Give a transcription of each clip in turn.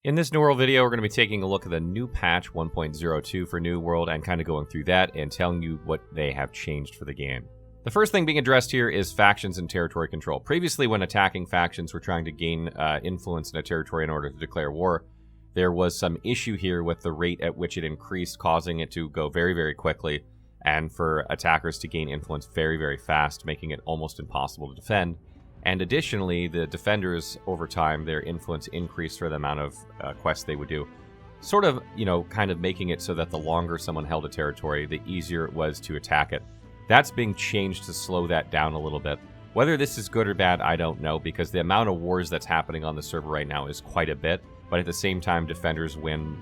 In this New World video, we're going to be taking a look at the new patch 1.02 for New World and kind of going through that and telling you what they have changed for the game. The first thing being addressed here is factions and territory control. Previously, when attacking factions were trying to gain influence in a territory in order to declare war, there was some issue here with the rate at which it increased, causing it to go very, very quickly, and for attackers to gain influence very, very fast, making it almost impossible to defend. And additionally, the defenders, over time, their influence increased for the amount of quests they would do. Sort of, kind of making it so that the longer someone held a territory, the easier it was to attack it. That's being changed to slow that down a little bit. Whether this is good or bad, I don't know, because the amount of wars that's happening on the server right now is quite a bit. But at the same time, defenders win,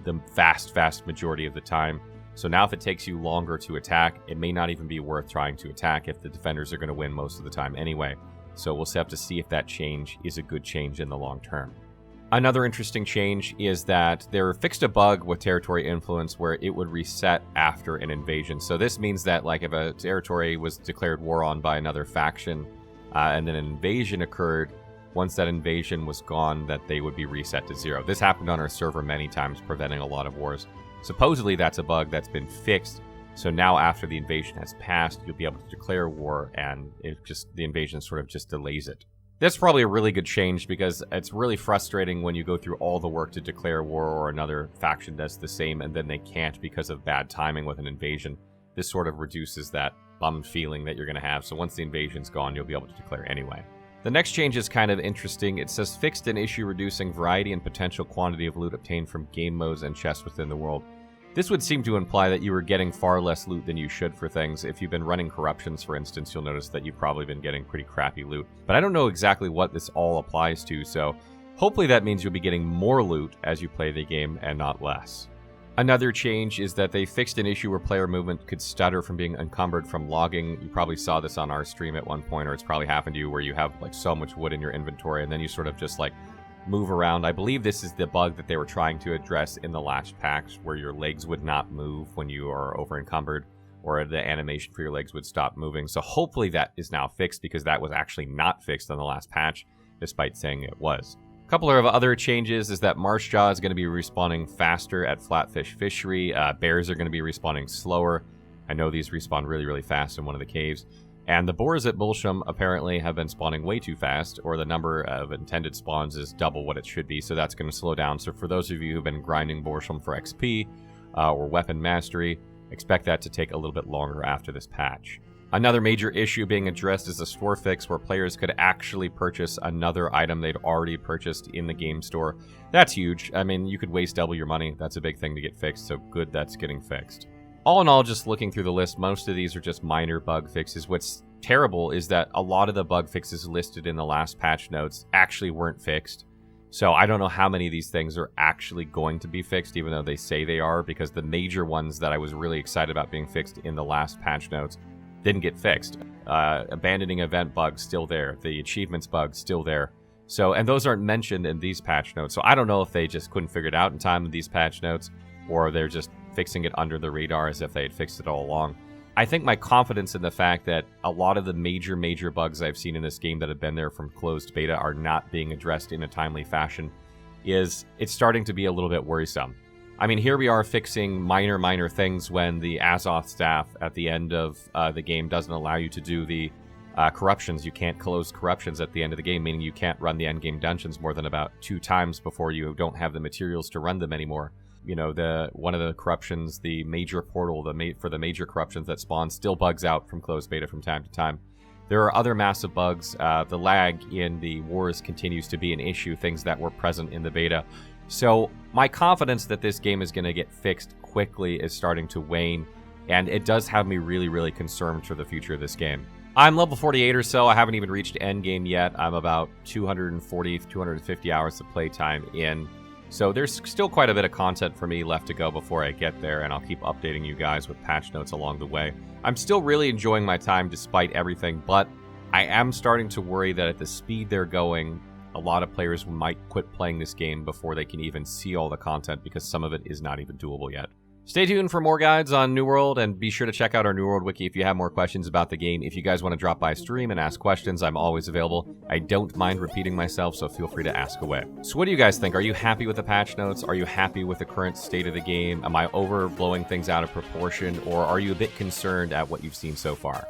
the vast majority of the time. So now if it takes you longer to attack, it may not even be worth trying to attack if the defenders are going to win most of the time anyway. So we'll have to see if that change is a good change in the long term. Another interesting change is that they fixed a bug with territory influence where it would reset after an invasion. So this means that if a territory was declared war on by another faction and then an invasion occurred, once that invasion was gone, that they would be reset to 0. This happened on our server many times, preventing a lot of wars. Supposedly that's a bug that's been fixed. So now after the invasion has passed, you'll be able to declare war, and the invasion sort of just delays it. That's probably a really good change because it's really frustrating when you go through all the work to declare war or another faction does the same and then they can't because of bad timing with an invasion. This sort of reduces that bummed feeling that you're going to have. So once the invasion's gone, you'll be able to declare anyway. The next change is kind of interesting. It says fixed an issue reducing variety and potential quantity of loot obtained from game modes and chests within the world. This would seem to imply that you were getting far less loot than you should for things. If you've been running corruptions, for instance, you'll notice that you've probably been getting pretty crappy loot. But I don't know exactly what this all applies to, so hopefully that means you'll be getting more loot as you play the game and not less. Another change is that they fixed an issue where player movement could stutter from being encumbered from logging. You probably saw this on our stream at one point, or it's probably happened to you where you have so much wood in your inventory and then you sort of just move around. I believe this is the bug that they were trying to address in the last patch, where your legs would not move when you are over encumbered, or the animation for your legs would stop moving. So hopefully that is now fixed, because that was actually not fixed in the last patch, despite saying it was. A couple of other changes is that marsh jaw is going to be respawning faster at Flatfish Fishery. Bears are going to be respawning slower. I know these respawn really, really fast in one of the caves. And the boars at Bulsham apparently have been spawning way too fast, or the number of intended spawns is double what it should be, so that's going to slow down. So for those of you who've been grinding Bulsham for XP or weapon mastery, expect that to take a little bit longer after this patch. Another major issue being addressed is a store fix where players could actually purchase another item they'd already purchased in the game store. That's huge. I mean, you could waste double your money. That's a big thing to get fixed, so good that's getting fixed. All in all, just looking through the list, most of these are just minor bug fixes. What's terrible is that a lot of the bug fixes listed in the last patch notes actually weren't fixed. So I don't know how many of these things are actually going to be fixed, even though they say they are, because the major ones that I was really excited about being fixed in the last patch notes didn't get fixed. Abandoning event bug, still there. The achievements bug, still there. So, and those aren't mentioned in these patch notes. So I don't know if they just couldn't figure it out in time in these patch notes, or they're just fixing it under the radar as if they had fixed it all along. I think my confidence in the fact that a lot of the major bugs I've seen in this game that have been there from closed beta are not being addressed in a timely fashion it's starting to be a little bit worrisome. I mean, here we are fixing minor things when the Azoth staff at the end of the game doesn't allow you to do the corruptions. You can't close corruptions at the end of the game, meaning you can't run the endgame dungeons more than about 2 times before you don't have the materials to run them anymore. One of the corruptions, the major portal, for the major corruptions that spawn still bugs out from closed beta from time to time. There are other massive bugs. The lag in the wars continues to be an issue, things that were present in the beta. So my confidence that this game is going to get fixed quickly is starting to wane, and it does have me really, really concerned for the future of this game. I'm level 48 or so. I haven't even reached endgame yet. I'm about 240, 250 hours of playtime in. So there's still quite a bit of content for me left to go before I get there, and I'll keep updating you guys with patch notes along the way. I'm still really enjoying my time despite everything, but I am starting to worry that at the speed they're going, a lot of players might quit playing this game before they can even see all the content, because some of it is not even doable yet. Stay tuned for more guides on New World, and be sure to check out our New World wiki if you have more questions about the game. If you guys want to drop by stream and ask questions, I'm always available. I don't mind repeating myself, so feel free to ask away. So what do you guys think? Are you happy with the patch notes? Are you happy with the current state of the game? Am I overblowing things out of proportion, or are you a bit concerned at what you've seen so far?